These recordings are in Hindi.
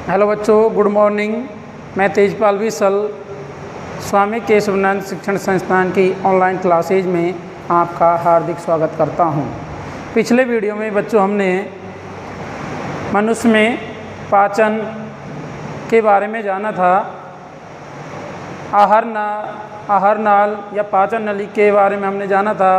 हेलो बच्चों, गुड मॉर्निंग। मैं तेजपाल विसल स्वामी केशवानंद शिक्षण संस्थान की ऑनलाइन क्लासेज में आपका हार्दिक स्वागत करता हूं। पिछले वीडियो में बच्चों हमने मनुष्य में पाचन के बारे में जाना था। आहार नाल या पाचन नली के बारे में हमने जाना था।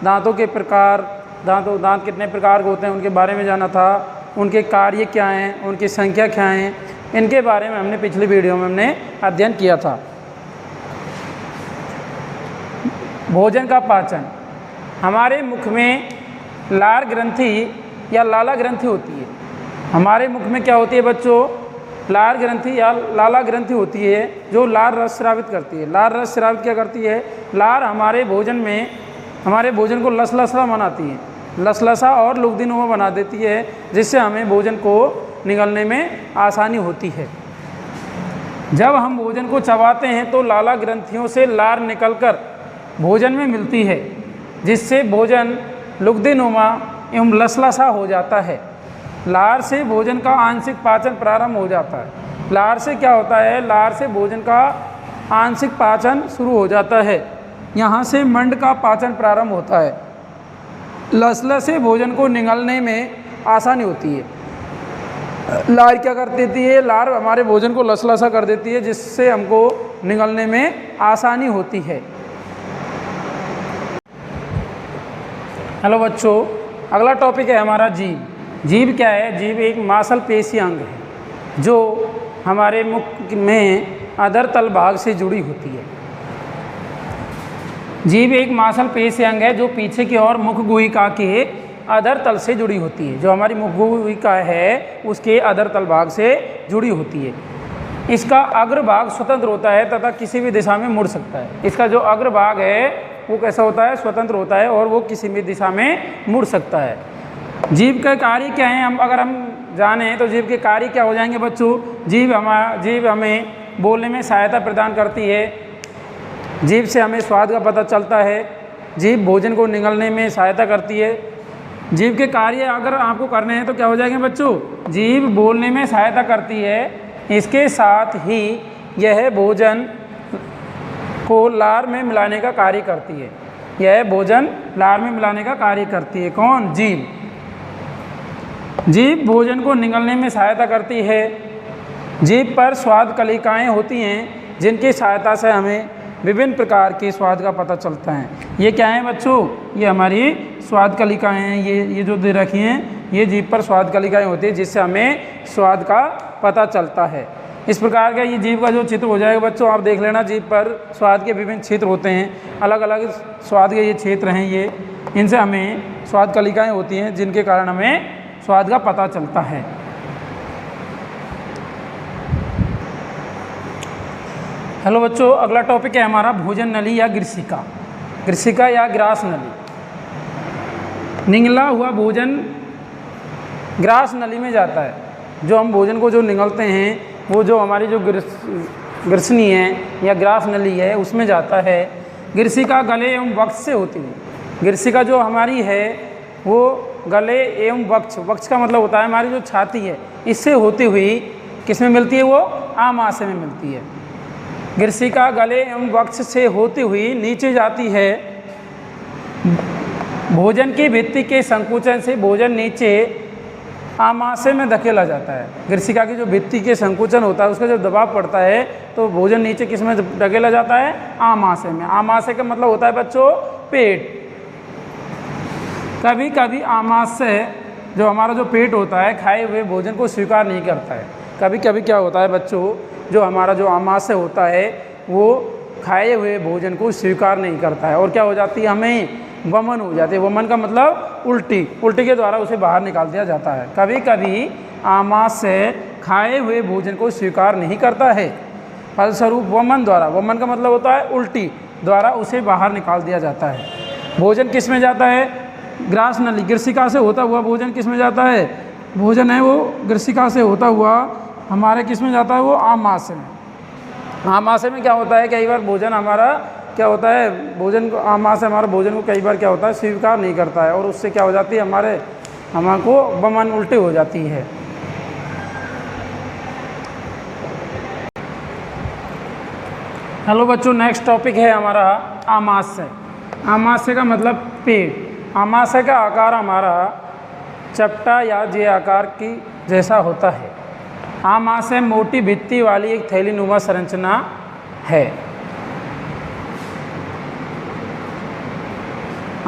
दांतों के प्रकार, दांत कितने प्रकार के होते हैं उनके बारे में जाना था। उनके कार्य क्या हैं, उनकी संख्या क्या है, इनके बारे में हमने पिछली वीडियो में हमने अध्ययन किया था। भोजन का पाचन, हमारे मुख में लार ग्रंथि या लाला ग्रंथि होती है। हमारे मुख में क्या होती है बच्चों? लार ग्रंथि या लाला ग्रंथि होती है जो लार रस स्रावित करती है। लार रस स्रावित क्या करती है? लार हमारे भोजन को लसलसा बनाती है, लसलसा और लुगदीनुमा बना देती है, जिससे हमें भोजन को निगलने में आसानी होती है। जब हम भोजन को चबाते हैं तो लाला ग्रंथियों से लार निकलकर भोजन में मिलती है, जिससे भोजन लुगदीनुमा एवं लसलसा हो जाता है। लार से भोजन का आंशिक पाचन प्रारंभ हो जाता है। लार से क्या होता है? लार से भोजन का आंशिक पाचन शुरू हो जाता है। यहाँ से मंड का पाचन प्रारंभ होता है। लसलस से भोजन को निगलने में आसानी होती है। लार क्या कर देती है? लार हमारे भोजन को लसलसा कर देती है, जिससे हमको निगलने में आसानी होती है। हेलो बच्चों, अगला टॉपिक है हमारा जीभ। जीभ क्या है? जीभ एक मांसपेशी अंग है जो हमारे मुख में अधर तल भाग से जुड़ी होती है। जीभ एक मांसपेशी अंग है जो पीछे की ओर मुख गुहिका के अधर तल से जुड़ी होती है। जो हमारी मुख गुहिका है उसके अधर तल भाग से जुड़ी होती है। इसका अग्रभाग स्वतंत्र होता है तथा किसी भी दिशा में मुड़ सकता है। इसका जो अग्रभाग है वो कैसा होता है? स्वतंत्र होता है और वो किसी भी दिशा में मुड़ सकता है। जीभ का कार्य क्या है? अगर हम जाने तो जीभ के कार्य क्या हो जाएंगे बच्चों? जीभ हमें बोलने में सहायता प्रदान करती है। जीभ से हमें स्वाद का पता चलता है। जीभ भोजन को निगलने में सहायता करती है। जीभ के कार्य अगर आपको करने हैं तो क्या हो जाएंगे बच्चों? जीभ बोलने में सहायता करती है। इसके साथ ही यह भोजन को लार में मिलाने का कार्य करती है। यह भोजन लार में मिलाने का कार्य करती है। कौन? जीभ। जीभ भोजन को निगलने में सहायता करती है। जीभ पर स्वाद कलिकाएँ होती हैं जिनकी सहायता से हमें विभिन्न प्रकार के स्वाद का पता चलता है। ये क्या है बच्चों? ये हमारी स्वाद कलिकाएँ हैं। ये जो दे रखी हैं ये जीभ पर स्वाद कलिकाएँ होती हैं जिससे हमें स्वाद का पता चलता है। इस प्रकार का ये जीभ का जो चित्र हो जाएगा बच्चों, आप देख लेना। जीभ पर स्वाद के विभिन्न क्षेत्र होते हैं, अलग अलग स्वाद के ये क्षेत्र हैं। ये इनसे हमें स्वाद कलिकाएँ होती हैं जिनके कारण हमें स्वाद का पता चलता है। हेलो बच्चों, अगला टॉपिक है हमारा भोजन नली या ग्रसिका या ग्रास नली। निगला हुआ भोजन ग्रास नली में जाता है। जो हम भोजन को जो निगलते हैं वो जो हमारी जो ग्रसनी है या ग्रास नली है उसमें जाता है। ग्रसिका गले एवं वक्ष से होती है। ग्रसिका जो हमारी है वो गले एवं वक्ष का मतलब होता है हमारी जो छाती है, इससे होती हुई किस में मिलती है? वो आमाशय में मिलती है। ग्रसिका गले एवं वक्ष से होती हुई नीचे जाती है। भोजन की भित्ति के संकुचन से भोजन नीचे आमाशय में धकेला जाता है। ग्रसिका की जो भित्ति के संकुचन होता है उसका जब दबाव पड़ता है तो भोजन नीचे किस में धकेला जाता है? आमाशय में। आमाशय का मतलब होता है बच्चों पेट। कभी कभी आमाशय जो हमारा जो पेट होता है खाए हुए भोजन को स्वीकार नहीं करता है। कभी कभी क्या होता है बच्चों, जो हमारा जो आमाशय होता है वो खाए हुए भोजन को स्वीकार नहीं करता है और क्या हो जाती है? हमें वमन हो जाती है। वमन का मतलब उल्टी के द्वारा उसे बाहर निकाल दिया जाता है। कभी कभी आमाशय खाए हुए भोजन को स्वीकार नहीं करता है, फलस्वरूप वमन का मतलब होता है उल्टी द्वारा उसे बाहर निकाल दिया जाता है। भोजन किस में जाता है? ग्रास नली। ग्रसिका से होता हुआ भोजन किस में जाता है? भोजन है वो ग्रसिका से होता हुआ हमारे किस में जाता है? वो आमाशय में। आमाशय में क्या होता है? कई बार भोजन हमारा क्या होता है? आमाशय हमारा भोजन को कई बार क्या होता है? स्वीकार नहीं करता है और उससे क्या हो जाती है? हमारे को वमन उल्टी हो जाती है। हेलो बच्चों, नेक्स्ट टॉपिक है हमारा आमाशय। आमाशय का मतलब पेट। आमाशय का आकार हमारा चपटा या जे आकार की जैसा होता है। आमाशय मोटी भित्ति वाली एक थैलीनुमा संरचना है।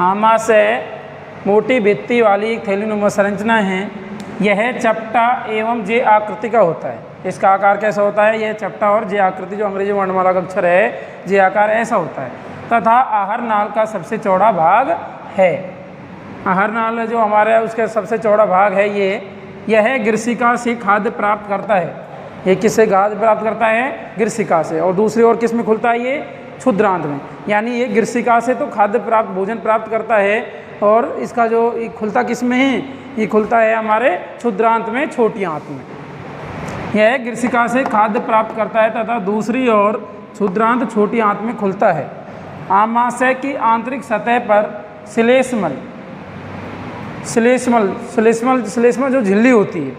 आमाशय मोटी भित्ति वाली एक थैलीनुमा संरचना है। यह चपटा एवं जे आकृति का होता है। इसका आकार कैसा होता है? यह चपटा और जे आकृति, जो अंग्रेजी वर्णमाला का अक्षर है, जे आकार ऐसा होता है तथा आहार नाल का सबसे चौड़ा भाग है। आहार नाल जो हमारा उसका सबसे चौड़ा भाग है, यह गृसिका से खाद्य प्राप्त करता है। ये किससे खाद्य प्राप्त करता है? गृसिका से। और दूसरी ओर किस में खुलता है? ये क्षुद्रांत में। यानी ये गृसिका से तो खाद्य प्राप्त, भोजन प्राप्त करता है, और इसका जो खुलता किस में है? ये खुलता है हमारे क्षुद्रांत में, छोटी आंत में। यह गृसिका से खाद्य प्राप्त करता है तथा दूसरी ओर क्षुद्रांत छोटी आंत में खुलता है। आमाशय की आंतरिक सतह पर श्लेष्मल जो झिल्ली होती है,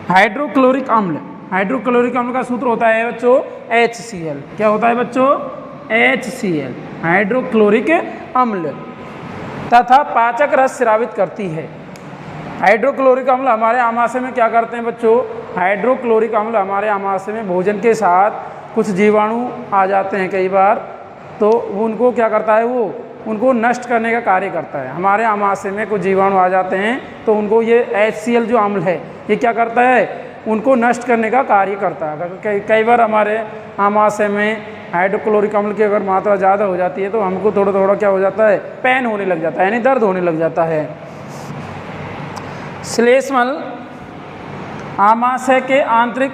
हाइड्रोक्लोरिक अम्ल। हाइड्रोक्लोरिक अम्ल का सूत्र होता है बच्चों HCl। क्या होता है बच्चों? HCl, हाइड्रोक्लोरिक अम्ल। तथा पाचक रस स्रावित करती है। हाइड्रोक्लोरिक अम्ल हमारे आमाशय में क्या करते हैं बच्चों? हाइड्रोक्लोरिक अम्ल हमारे आमाशय में भोजन के साथ कुछ जीवाणु आ जाते हैं कई बार, तो उनको क्या करता है? वो उनको नष्ट करने का कार्य करता है। हमारे आमाशय में कुछ जीवाणु आ जाते हैं तो उनको ये HCl जो अम्ल है, ये क्या करता है? उनको नष्ट करने का कार्य करता है। कई बार हमारे आमाशय में हाइड्रोक्लोरिक अम्ल की अगर मात्रा ज़्यादा हो जाती है तो हमको थोड़ा थोड़ा क्या हो जाता है? पेन होने लग जाता है, यानी दर्द होने लग जाता है। श्लेष्मल आमाशय के आंतरिक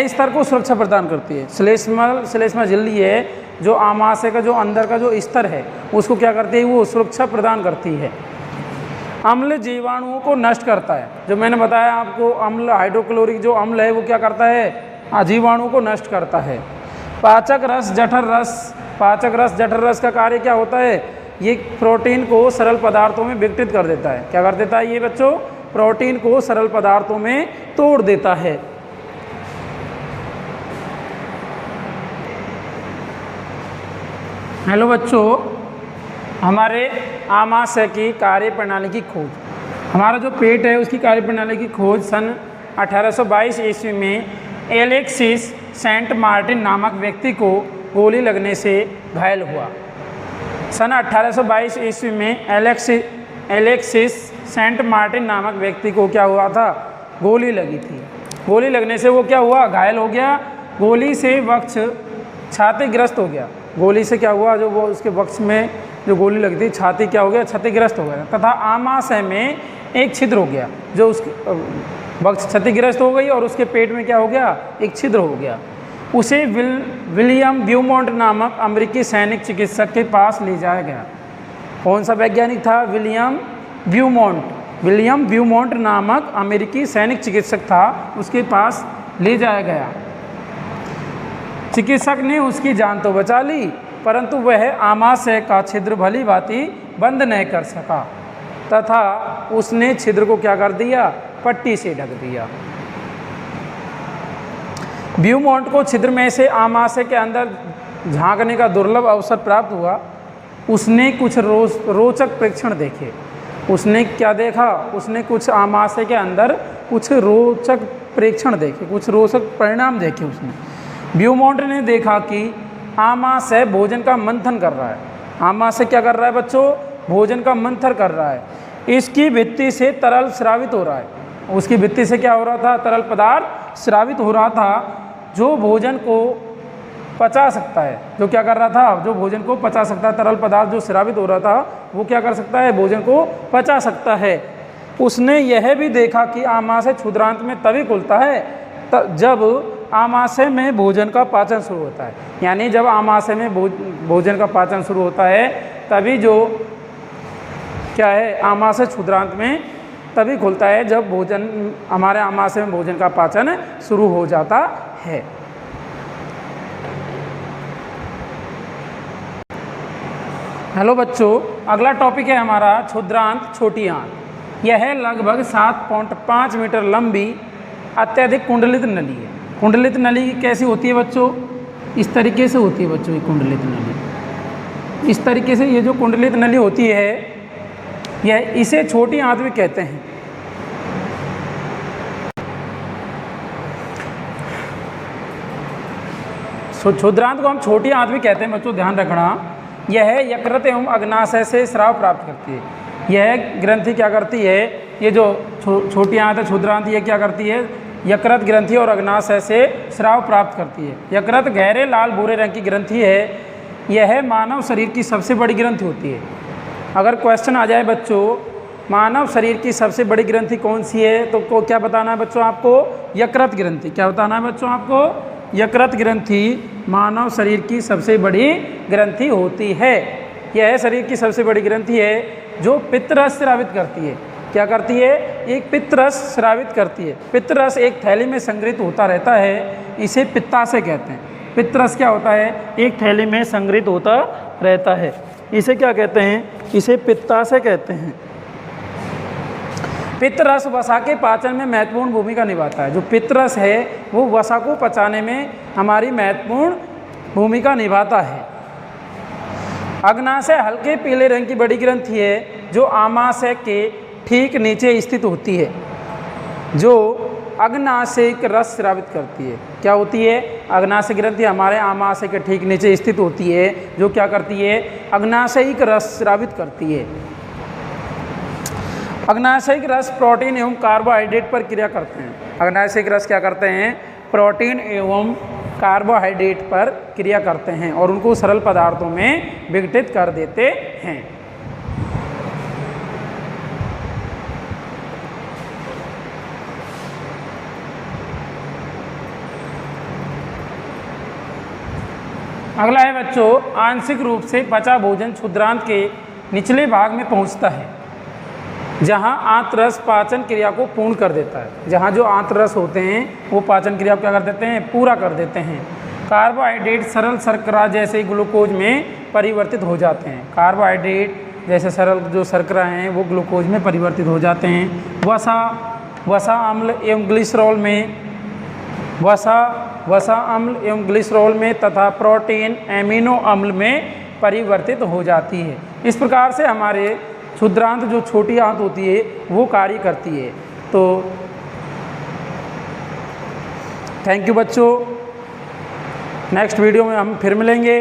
स्तर को सुरक्षा प्रदान करती है। श्लेष्मल झिल्ली है जो आमाशय का जो अंदर का जो स्तर है उसको क्या करती है? वो सुरक्षा प्रदान करती है। अम्ल जीवाणुओं को नष्ट करता है। जो मैंने बताया आपको, अम्ल, हाइड्रोक्लोरिक जो अम्ल है वो क्या करता है? जीवाणुओं को नष्ट करता है। पाचक रस जठर रस का कार्य क्या होता है? ये प्रोटीन को सरल पदार्थों में विघटित कर देता है। क्या कर देता है ये बच्चों? प्रोटीन को सरल पदार्थों में तोड़ देता है। हेलो बच्चों, हमारे आमाशय की कार्य प्रणाली की खोज, हमारा जो पेट है उसकी कार्य प्रणाली की खोज सन 1822 ईस्वी में एलेक्सिस सेंट मार्टिन नामक व्यक्ति को गोली लगने से घायल हुआ। सन 1822 ईस्वी में एलेक्सिस सेंट मार्टिन नामक व्यक्ति को क्या हुआ था? गोली लगी थी। गोली लगने से वो क्या हुआ? घायल हो गया। गोली से वक्ष छातीग्रस्त हो गया। गोली से क्या हुआ? जो वो उसके वक्ष में जो गोली लगी थी, छाती क्या हो गया? क्षतिग्रस्त हो गया तथा आमाशय में एक छिद्र हो गया। जो उसके वक्ष क्षतिग्रस्त हो गई और उसके पेट में क्या हो गया? एक छिद्र हो गया। उसे विलियम ब्यूमोंट नामक अमेरिकी सैनिक चिकित्सक के पास ले जाया गया। कौन सा वैज्ञानिक था? विलियम ब्यूमोंट नामक अमेरिकी सैनिक चिकित्सक था, उसके पास ले जाया गया। चिकित्सक ने उसकी जान तो बचा ली, परंतु वह आमाशय का छिद्र भली भांति बंद नहीं कर सका तथा उसने छिद्र को क्या कर दिया? पट्टी से ढक दिया। ब्यूमोंट को छिद्र में से आमाशय के अंदर झांकने का दुर्लभ अवसर प्राप्त हुआ। उसने कुछ रोचक प्रेक्षण देखे। उसने क्या देखा? उसने कुछ आमाशय के अंदर कुछ रोचक प्रेक्षण देखे, कुछ रोचक परिणाम देखे उसने। ब्यूमोंट ने देखा कि आमाशय भोजन का मंथन कर रहा है। आमाशय क्या कर रहा है बच्चों? भोजन का मंथन कर रहा है। इसकी भित्ति से तरल स्रावित हो रहा है। उसकी भित्ति से क्या हो रहा था? तरल पदार्थ स्रावित हो रहा था, जो भोजन को पचा सकता है। जो क्या कर रहा था? जो भोजन को पचा सकता है। तरल पदार्थ जो स्रावित हो रहा था वो क्या कर सकता है? भोजन को पचा सकता है। उसने यह भी देखा कि आमाशय क्षुद्रांत में तभी खुलता है जब आमाशय में भोजन का पाचन शुरू होता है। यानी जब आमाशय में भोजन का पाचन शुरू होता है तभी जो क्या है? आमाशय क्षुद्रांत में तभी खुलता है जब भोजन, हमारे आमाशय में भोजन का पाचन शुरू हो जाता है। हेलो बच्चों, अगला टॉपिक है हमारा क्षुद्रांत छोटी आंत। यह लगभग 7.5 मीटर लंबी अत्यधिक कुंडलित नली है। कुंडलित नली कैसी होती है बच्चों? इस तरीके से होती है बच्चों ये कुंडलित नली। इस तरीके से ये जो कुंडलित नली होती है यह इसे छोटी आंत भी कहते हैं। क्षुद्रांत को हम छोटी आंत भी कहते हैं बच्चों, ध्यान रखना। यह यकृत एवं अग्नाशय से स्राव प्राप्त करती है। यह ग्रंथि क्या करती है, ये जो छोटी आंत है क्षुद्रांत, ये क्या करती है, यकृत ग्रंथि और अग्नाशय से स्राव प्राप्त करती है। यकृत गहरे लाल भूरे रंग की ग्रंथि है। यह मानव शरीर की सबसे बड़ी ग्रंथि होती है। अगर क्वेश्चन आ जाए बच्चों मानव शरीर की सबसे बड़ी ग्रंथि कौन सी है, तो क्या बताना है बच्चों आपको, यकृत ग्रंथि। क्या बताना है बच्चों आपको, यकृत ग्रंथि मानव शरीर की सबसे बड़ी ग्रंथि होती है। यह शरीर की सबसे बड़ी ग्रंथि है जो पित्तरस स्रावित करती है। क्या करती है, एक पित्तरस स्रावित करती है। पित्तरस एक थैली में संग्रहित होता रहता है, इसे पित्ताशय कहते हैं। पित्तरस क्या होता है, एक थैली में संग्रहित होता रहता है, इसे क्या कहते हैं, इसे पित्ताशय कहते हैं। पित्तरस वसा के पाचन में महत्वपूर्ण भूमिका निभाता है। जो पित्तरस है वो वसा को पचाने में हमारी महत्वपूर्ण भूमिका निभाता है। अग्नाशय हल्के पीले रंग की बड़ी ग्रंथि है जो आमाशय के ठीक नीचे स्थित होती है, जो अग्नाशयिक रस स्रावित करती है। क्या होती है, अग्नाशय ग्रंथि हमारे आमाशय के ठीक नीचे स्थित होती है, जो क्या करती है, अग्नाशयिक रस स्रावित करती है। अग्नाशयिक रस प्रोटीन एवं कार्बोहाइड्रेट पर क्रिया करते हैं। अग्नाशयिक रस क्या करते हैं, प्रोटीन एवं कार्बोहाइड्रेट पर क्रिया करते हैं और उनको सरल पदार्थों में विघटित कर देते हैं। अगला है बच्चों, आंशिक रूप से पचा भोजन क्षुद्रांत के निचले भाग में पहुंचता है, जहां आंतरस पाचन क्रिया को पूर्ण कर देता है। जहां जो आंतरस होते हैं वो पाचन क्रिया को क्या कर देते हैं, पूरा कर देते हैं। कार्बोहाइड्रेट सरल शर्करा जैसे ग्लूकोज में परिवर्तित हो जाते हैं। कार्बोहाइड्रेट जैसे सरल जो शर्करा हैं वो ग्लूकोज में परिवर्तित हो जाते हैं। वसा अम्ल एवं ग्लिसरॉल में वसा अम्ल एवं ग्लिसरॉल में तथा प्रोटीन एमिनो अम्ल में परिवर्तित हो जाती है। इस प्रकार से हमारे क्षुद्रांत जो छोटी आंत होती है वो कार्य करती है। तो थैंक यू बच्चों, नेक्स्ट वीडियो में हम फिर मिलेंगे।